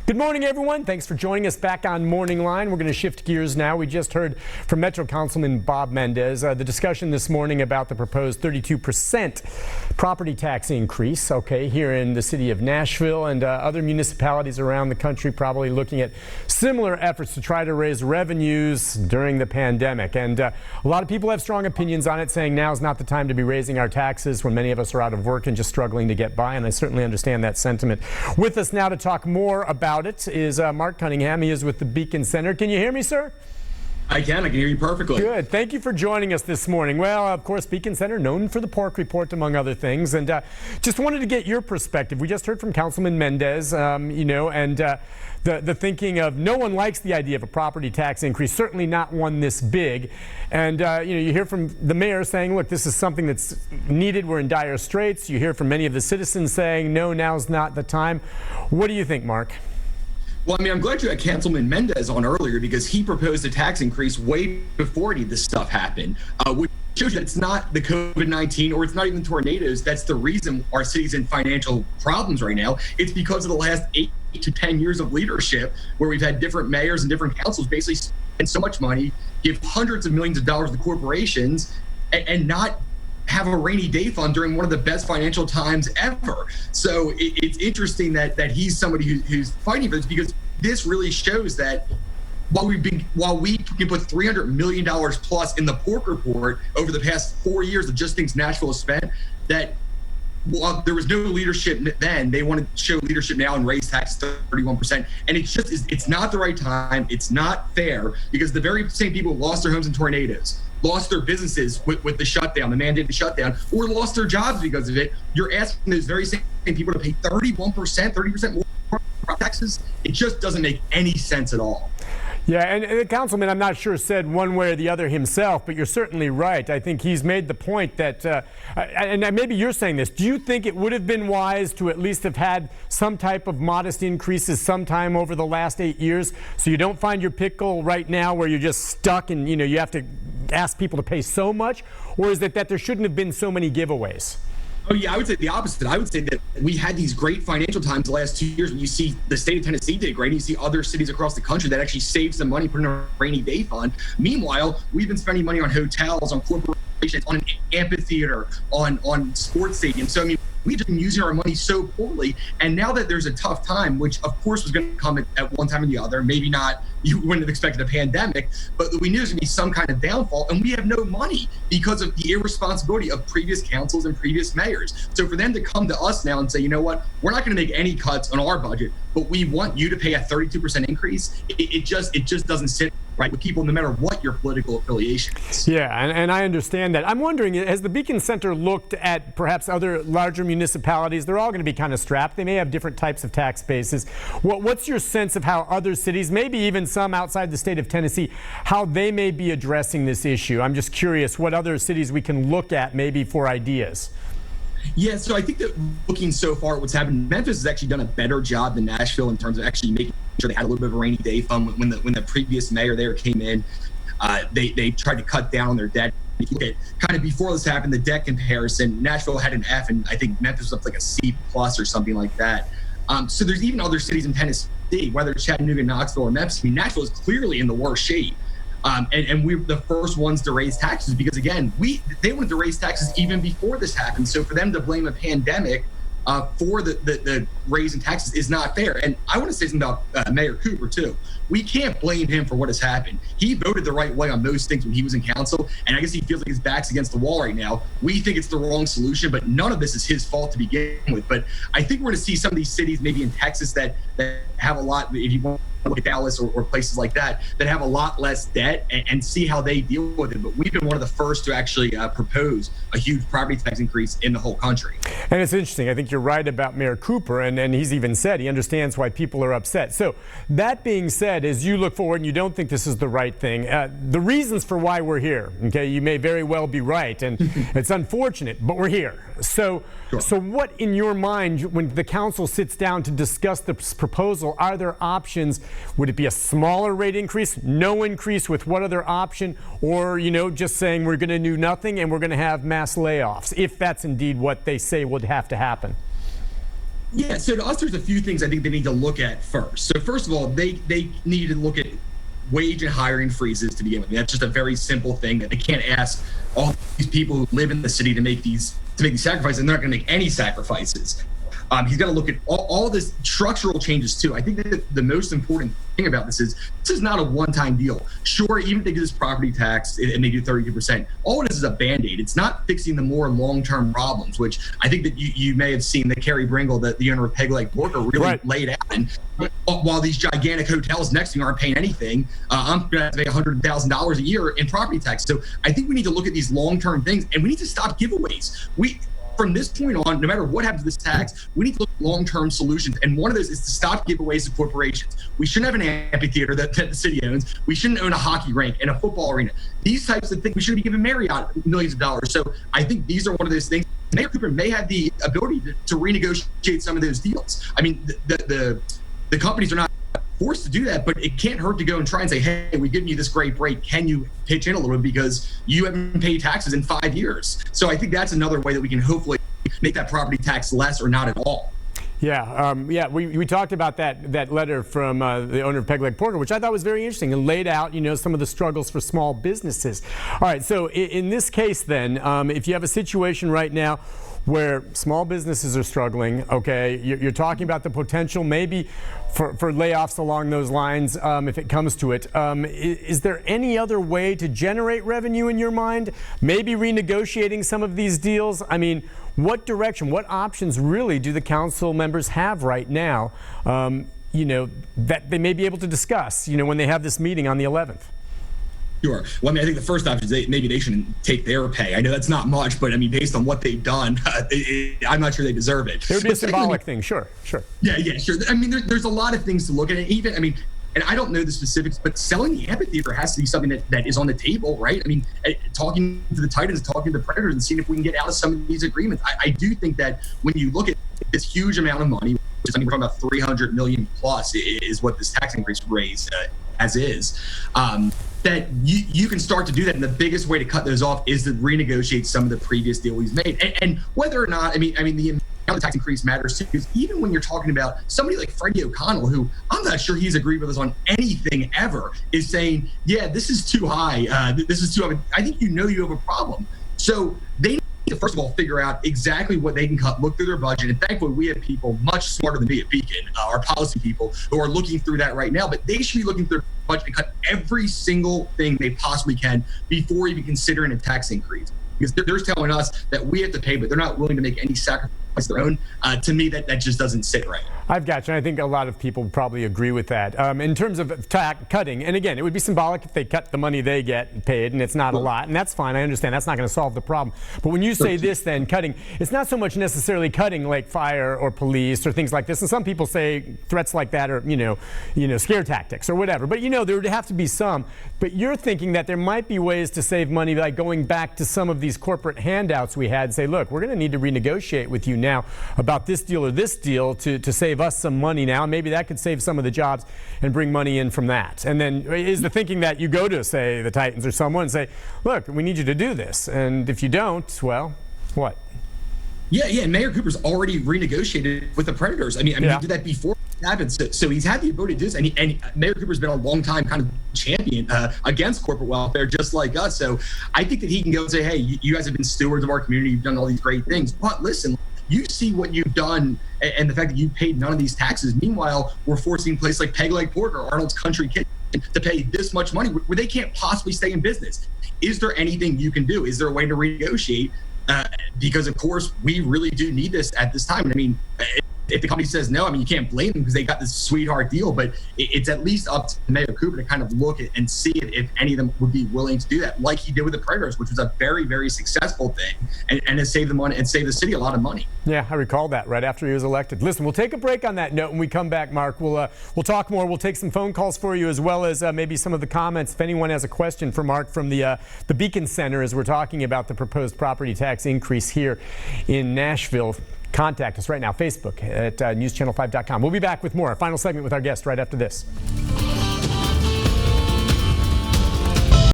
Good morning, everyone. Thanks for joining us back on MorningLine. We're going to shift gears now. We just heard from Metro Councilman Bob Mendez the discussion this morning about the proposed 32% property tax increase, here in the city of Nashville, and other municipalities around the country probably looking at similar efforts to try to raise revenues during the pandemic. And a lot of people have strong opinions on it, saying now's not the time to be raising our taxes when many of us are out of work and just struggling to get by. And I certainly understand that sentiment. With us now to talk more about it is Mark Cunningham. He is with the Beacon Center. Can you hear me, sir? I can hear you perfectly. Good. Thank you for joining us this morning. Well, of course, Beacon Center, known for the pork report, among other things. And just wanted to get your perspective. We just heard from Councilman Mendez, the thinking of no one likes the idea of a property tax increase, certainly not one this big. And, you hear from the mayor saying, look, this is something that's needed. We're in dire straits. You hear from many of the citizens saying, no, now's not the time. What do you think, Mark? Well, I'm glad you had Councilman Mendez on earlier, because he proposed a tax increase way before any of this stuff happened, which shows that it's not the COVID-19 or it's not even tornadoes. That's the reason our city's in financial problems right now. It's because of the last 8 to 10 years of leadership, where we've had different mayors and different councils basically spend so much money, give hundreds of millions of dollars to corporations, and not have a rainy day fund during one of the best financial times ever. So it's interesting that he's somebody who's fighting for this, because this really shows that while we can put $300 million plus in the pork report over the past 4 years of just things Nashville has spent, that while there was no leadership then, they want to show leadership now and raise taxes to 31%. And it's not the right time. It's not fair, because the very same people who lost their homes in tornadoes, lost their businesses with the shutdown, the mandated shutdown, or lost their jobs because of it. You're asking those very same people to pay 30% more taxes. It just doesn't make any sense at all. Yeah, and the councilman, I'm not sure, said one way or the other himself, but you're certainly right. I think he's made the point that, and maybe you're saying this, do you think it would have been wise to at least have had some type of modest increases sometime over the last 8 years, so you don't find your pickle right now where you're just stuck and, you have to ask people to pay so much? Or is it that there shouldn't have been so many giveaways? Oh, yeah, I would say the opposite. I would say that we had these great financial times the last 2 years when you see the state of Tennessee did great, and you see other cities across the country that actually saved some money, put in a rainy day fund. Meanwhile, we've been spending money on hotels, on corporations, on an amphitheater, on sports stadiums. So, we've been using our money so poorly. And now that there's a tough time, which of course was going to come at one time or the other, maybe not, you wouldn't have expected a pandemic, but we knew there's going to be some kind of downfall, and we have no money because of the irresponsibility of previous councils and previous mayors. So for them to come to us now and say, you know what, we're not going to make any cuts on our budget, but we want you to pay a 32% increase, it just doesn't sit right with people, no matter what your political affiliation is. Yeah, and I understand that. I'm wondering, has the Beacon Center looked at perhaps other larger municipalities? They're all going to be kind of strapped. They may have different types of tax bases. What's your sense of how other cities, maybe even some outside the state of Tennessee, how they may be addressing this issue? I'm just curious what other cities we can look at maybe for ideas. Yeah, so I think that looking so far at what's happened, Memphis has actually done a better job than Nashville in terms of actually making sure they had a little bit of a rainy day fund when the previous mayor there came in. They tried to cut down on their debt. If you look at kind of before this happened, the debt comparison, Nashville had an F, and I think Memphis was up like a C+ or something like that. So there's even other cities in Tennessee, whether it's Chattanooga, Knoxville, or Memphis. Nashville is clearly in the worst shape. And we're the first ones to raise taxes because, again, they wanted to raise taxes even before this happened. So for them to blame a pandemic for the raising taxes is not fair. And I want to say something about Mayor Cooper, too. We can't blame him for what has happened. He voted the right way on most things when he was in council, and I guess he feels like his back's against the wall right now. We think it's the wrong solution, but none of this is his fault to begin with. But I think we're going to see some of these cities, maybe in Texas, that have a lot, if you want to look at Dallas or places like that have a lot less debt, and see how they deal with it. But we've been one of the first to actually propose a huge property tax increase in the whole country. And it's interesting. I think you're right about Mayor Cooper, and he's even said he understands why people are upset. So that being said, as you look forward and you don't think this is the right thing, the reasons for why we're here, you may very well be right, and it's unfortunate, but we're here. So, sure. So what in your mind, when the council sits down to discuss this proposal, are there options? Would it be a smaller rate increase, no increase with what other option, or, just saying we're going to do nothing and we're going to have mass layoffs, if that's indeed what they say would have to happen? Yeah, so to us, there's a few things I think they need to look at first. So first of all, they need to look at wage and hiring freezes to begin with. That's just a very simple thing that they can't ask all these people who live in the city to make these sacrifices, and they're not going to make any sacrifices. He's got to look at all this structural changes too. I think that the most important thing about this is not a one-time deal. Sure, even if they do this property tax and they do 32%, all it is a Band-Aid. It's not fixing the more long-term problems, which I think that you may have seen that Kerry Bringle, the owner of Peg Leg Porker, really laid out. And while these gigantic hotels next to me aren't paying anything, I'm going to have to pay $100,000 a year in property tax. So I think we need to look at these long-term things, and we need to stop giveaways. From this point on, no matter what happens to this tax, we need to look at long-term solutions. And one of those is to stop giveaways to corporations. We shouldn't have an amphitheater that the city owns. We shouldn't own a hockey rink and a football arena. These types of things, we shouldn't be giving Marriott millions of dollars. So I think these are one of those things. Mayor Cooper may have the ability to renegotiate some of those deals. I mean, the companies are not forced to do that, but it can't hurt to go and try and say, hey, we've given you this great break. Can you pitch in a little bit because you haven't paid taxes in 5 years? So I think that's another way that we can hopefully make that property tax less or not at all. Yeah, we talked about that letter from the owner of Peg Leg Porker, which I thought was very interesting and laid out, some of the struggles for small businesses. All right, so in this case then, if you have a situation right now where small businesses are struggling, okay, you're talking about the potential maybe for layoffs along those lines if it comes to it. Is there any other way to generate revenue in your mind? Maybe renegotiating some of these deals? I mean, what direction, what options really do the council members have right now, that they may be able to discuss, when they have this meeting on the 11th? Sure. Well, I mean, I think the first option is maybe they shouldn't take their pay. I know that's not much, but I mean, based on what they've done, I'm not sure they deserve it. It would be a symbolic thing. Sure. Yeah, sure. I mean, there's a lot of things to look at. And I don't know the specifics, but selling the amphitheater has to be something that is on the table, right? I mean, talking to the Titans, talking to the Predators, and seeing if we can get out of some of these agreements. I do think that when you look at this huge amount of money, which we're talking about 300 million plus is what this tax increase raised as is, that you can start to do that. And the biggest way to cut those off is to renegotiate some of the previous deal he's made. And whether or not, the amount of tax increase matters too, because even when you're talking about somebody like Freddie O'Connell, who I'm not sure he's agreed with us on anything ever, is saying, yeah, this is too high. This is too high. I think you have a problem. So they need to, first of all, figure out exactly what they can cut, look through their budget. And thankfully, we have people much smarter than me at Beacon, our policy people, who are looking through that right now. But they should be looking through their budget and cut every single thing they possibly can before even considering a tax increase. Because they're telling us that we have to pay, but they're not willing to make any sacrifice of their own. To me, that just doesn't sit right. I've got you. I think a lot of people probably agree with that. In terms of cutting, and again, it would be symbolic if they cut the money they get paid, and it's not a lot, and that's fine. I understand that's not going to solve the problem. But when you say this, then cutting, it's not so much necessarily cutting like fire or police or things like this. And some people say threats like that are, scare tactics or whatever. But there would have to be some. But you're thinking that there might be ways to save money, like going back to some of these corporate handouts we had, and say, look, we're going to need to renegotiate with you now about this deal or this deal to save us some money now. Maybe that could save some of the jobs and bring money in from that. And then is the thinking that you go to, say, the Titans or someone and say, look, we need you to do this. And if you don't, well, what? Yeah. And Mayor Cooper's already renegotiated with the Predators. He did that before it happened. So he's had the ability to do this. And Mayor Cooper's been a long time kind of champion against corporate welfare, just like us. So I think that he can go and say, hey, you guys have been stewards of our community. You've done all these great things. But listen, you see what you've done and the fact that you paid none of these taxes. Meanwhile, we're forcing places like Peg Leg Porker, Arnold's Country Kitchen, to pay this much money where they can't possibly stay in business. Is there anything you can do? Is there a way to renegotiate? Because, of course, we really do need this at this time. And if the company says no, you can't blame them because they got this sweetheart deal, but it's at least up to Mayor Cooper to kind of look at and see if any of them would be willing to do that, like he did with the Predators, which was a very, very successful thing and has saved the money and saved the city a lot of money. Yeah, I recall that right after he was elected. Listen, we'll take a break on that note. When we come back, Mark, we'll talk more. We'll take some phone calls for you as well as maybe some of the comments. If anyone has a question for Mark from the Beacon Center as we're talking about the proposed property tax increase here in Nashville, contact us right now, Facebook at newschannel5.com. We'll be back with more. Our final segment with our guest right after this.